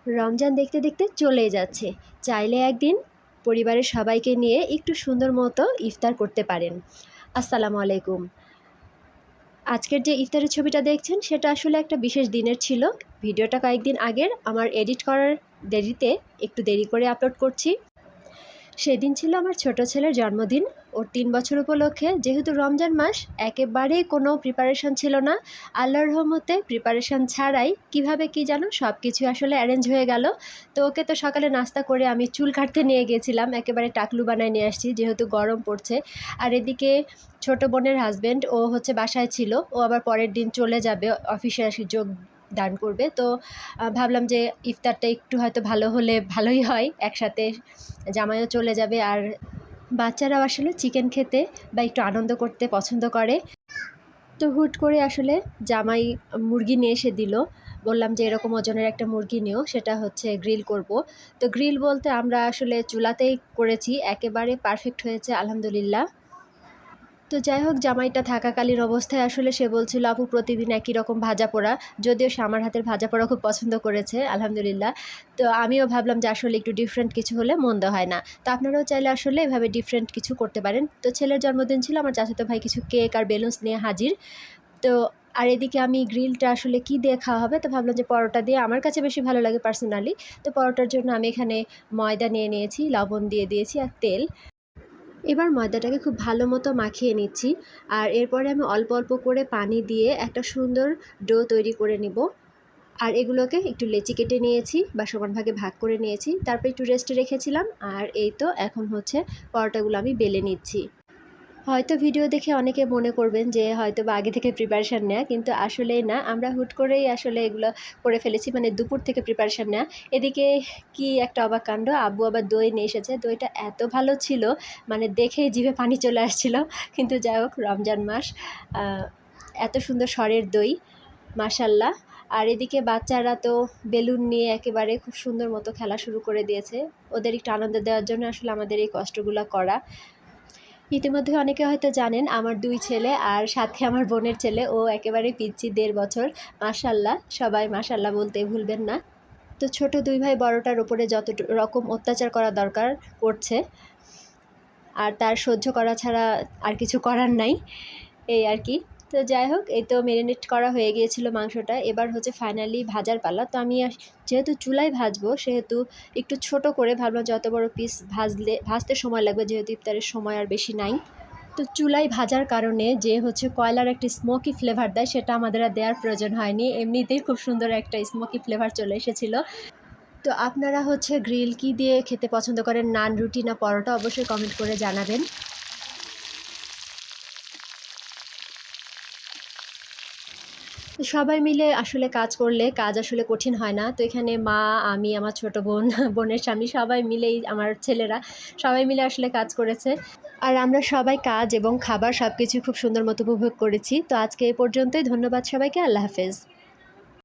রমজান দেখতে দেখতে চলেই যাচ্ছে। চাইলে একদিন পরিবারের সবাইকে নিয়ে একটু সুন্দর মতো ইফতার করতে পারেন। আসসালামু আলাইকুম। আজকের যে ইফতারের ছবিটা দেখছেন সেটা আসলে একটা বিশেষ দিনের ছিল। ভিডিওটা কয়েকদিন আগের, আমার এডিট করার দেরিতে একটু দেরি করে আপলোড করছি। সেদিন ছিল আমার ছোট ছেলের জন্মদিন। ওর ৩ বছর উপলক্ষে, যেহেতু রমজান মাস, একেবারেই কোনো প্রিপারেশান ছিল না। আল্লাহর রহমতে প্রিপারেশান ছাড়াই কীভাবে কী যেন সব কিছু আসলে অ্যারেঞ্জ হয়ে গেল। তো ওকে তো সকালে নাস্তা করে আমি চুল কাটতে নিয়ে গেছিলাম, একেবারে টাকলু বানায় নিয়ে আসছি যেহেতু গরম পড়ছে। আর এদিকে ছোট বোনের হাজব্যান্ড, ও হচ্ছে বাসায় ছিল, ও আবার পরের দিন চলে যাবে, অফিসে যোগ দান করবে। তো ভাবলাম যে ইফতারটা একটু হয়তো ভালো হলে ভালোই হয়, একসাথে জামাইও চলে যাবে। আর বাচ্চারাও আসলে চিকেন খেতে বা একটু আনন্দ করতে পছন্দ করে। তো হুট করে আসলে জামাই মুরগি নিয়ে এসে দিল। বললাম যে এরকম ওজনের একটা মুরগি নিও, সেটা হচ্ছে গ্রিল করব। তো গ্রিল বলতে আমরা আসলে চুলাতেই করেছি, একেবারে পারফেক্ট হয়েছে আলহামদুলিল্লাহ। তো যাই হোক, জামাইটা থাকাকালীন অবস্থায় আসলে সে বলছিল আপু প্রতিদিন একই রকম ভাজা পোড়া, যদিও সে আমার হাতের ভাজা পোড়া খুব পছন্দ করেছে আলহামদুলিল্লাহ। তো আমিও ভাবলাম যে আসলে একটু ডিফারেন্ট কিছু হলে মন্দ হয় না। তো আপনারাও চাইলে আসলে এভাবে ডিফারেন্ট কিছু করতে পারেন। তো ছেলের জন্মদিন ছিল, আমার চাচাতো ভাই কিছু কেক আর বেলুনস নিয়ে হাজির। তো আর এদিকে আমি গ্রিলটা আসলে কি দিয়ে খাওয়া হবে, তো ভাবলাম যে পরোটা দিয়ে আমার কাছে বেশি ভালো লাগে পার্সোনালি। তো পরোটার জন্য আমি এখানে ময়দা নিয়ে নিয়েছি, লবণ দিয়ে দিয়েছি আর তেল। এবার ময়দাটাকে খুব ভালো মতো মাখিয়ে নিচ্ছি। আর এরপরে আমি অল্প অল্প করে পানি দিয়ে একটা সুন্দর ডো তৈরি করে নিব। আর এগুলোকে একটু লেচি কেটে নিয়েছি বা সমান ভাগে ভাগ করে নিয়েছি, তারপর একটু রেস্টে রেখেছিলাম। আর এই তো এখন হচ্ছে পরোটাগুলো আমি বেলে নিচ্ছি। হয়তো ভিডিও দেখে অনেকে মনে করবেন যে হয়তো বা আগে থেকে প্রিপারেশান নেওয়া, কিন্তু আসলে না, আমরা হুট করেই আসলে এগুলো করে ফেলেছি, মানে দুপুর থেকে প্রিপারেশান নেওয়া। এদিকে কি একটা অবাক কাণ্ড, আব্বু আবার দই নিয়ে এসেছে। দইটা এত ভালো ছিল, মানে দেখেই জিভে পানি চলে আসছিল। কিন্তু যাই হোক, রমজান মাস, এত সুন্দর স্বরের দই, মাশাল্লাহ। আর এদিকে বাচ্চারা তো বেলুন নিয়ে একেবারে খুব সুন্দর মতো খেলা শুরু করে দিয়েছে। ওদের একটু আনন্দ দেওয়ার জন্য আসলে আমাদের এই কষ্টগুলো করা। ইতিমধ্যে অনেকে হয়তো জানেন আমার 2 ছেলে আর সাথে আমার বোনের ছেলে, ও একেবারে পিচ্চি 1.5 বছর। মাশাল্লাহ, সবাই মাশাল্লাহ বলতে ভুলবেন না। তো ছোট 2 ভাই বড়টার উপরে যত রকম অত্যাচার করা দরকার করছে, আর তার সহ্য করা ছাড়া আর কিছু করার নাই, এই আর কি। তো যাই হোক, এই তো ম্যারিনেট করা হয়ে গিয়েছিল মাংসটা। এবার হচ্ছে ফাইনালি ভাজার পালা। তো আমি যেহেতু চুলায় ভাজবো, সেহেতু একটু ছোট করে ভাবলাম যত বড় পিস ভাজতে সময় লাগবে, যেহেতু ইফতারের সময় আর বেশি নাই। তো চুলায় ভাজার কারণে যে হচ্ছে কয়লার একটা স্মোকি ফ্লেভার দেয়, সেটা আমাদের আর দেওয়ার প্রয়োজন হয়নি, এমনিতেই খুব সুন্দর একটা স্মোকি ফ্লেভার চলে এসেছিলো। তো আপনারা হচ্ছে গ্রিল কি দিয়ে খেতে পছন্দ করেন, নান, রুটি না পরোটা, অবশ্যই কমেন্ট করে জানাবেন। সবাই মিলে আসলে কাজ করলে কাজ আসলে কঠিন হয় না। তো এখানে মা, আমি, আমার ছোট বোন, বোনের স্বামী, সবাই মিলেই, আমার ছেলেরা, সবাই মিলে আসলে কাজ করেছে। আর আমরা সবাই কাজ এবং খাবার সব কিছু খুব সুন্দর মতো উপভোগ করেছি। তো আজকে এই পর্যন্তই। ধন্যবাদ সবাইকে। আল্লাহ হাফেজ।